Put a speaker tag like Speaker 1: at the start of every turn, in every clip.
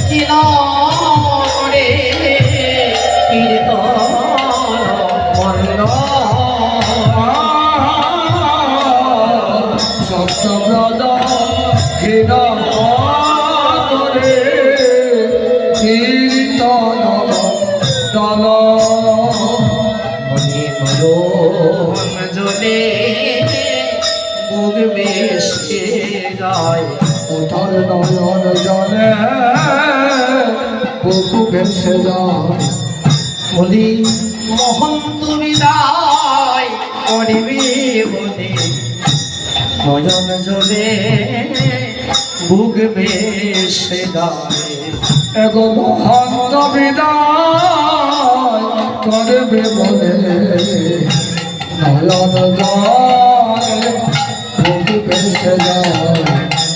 Speaker 1: কিনারে কীর্তন মন্দ
Speaker 2: সপ্তব্রত ঘৃণরে কীর্তন তল
Speaker 1: মরণ জলে বুক বেশে যায়
Speaker 2: উঠল নয়ন জলে বুকু ভেসে যায়
Speaker 1: বলি মহন্ত বিদায় করিবে বলে নয়ন জলে বুক বেশে যায়
Speaker 2: এগো মহন্ত বিদায় করবে বলে নয়ন জলে বুকু ভেসে যায়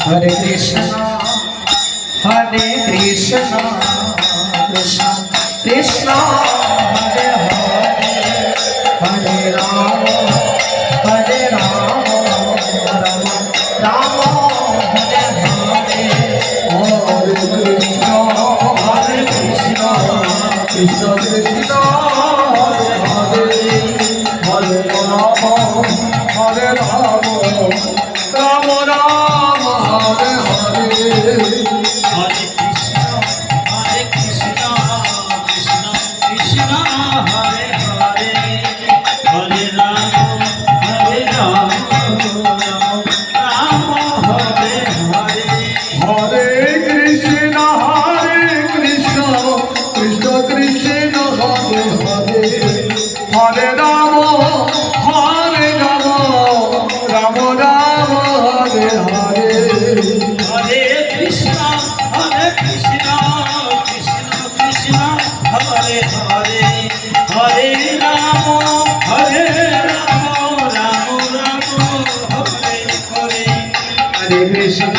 Speaker 1: হরে কৃষ্ণ কৃষ্ণ কৃষ্ণ হরে হরে হরে রাম রাম রাম হরে হরে
Speaker 2: হরে কৃষ্ণ কৃষ্ণ কৃষ্ণ হরে হরে হরে রাম হরে রাম রাম রাম হরে হরে
Speaker 1: হরে কৃষ্ণ কৃষ্ণ কৃষ্ণ হরে হরে হরে রাম রাম রাম হরে হরে
Speaker 2: হরে কৃষ্ণ কৃষ্ণ কৃষ্ণ হরে হরে হরে রাম রাম রাম হরে হরে
Speaker 1: হরে কৃষ্ণ কৃষ্ণ কৃষ্ণ হরে হরে হরে রাম রাম রাম হরে হরে হরে কৃষ্ণ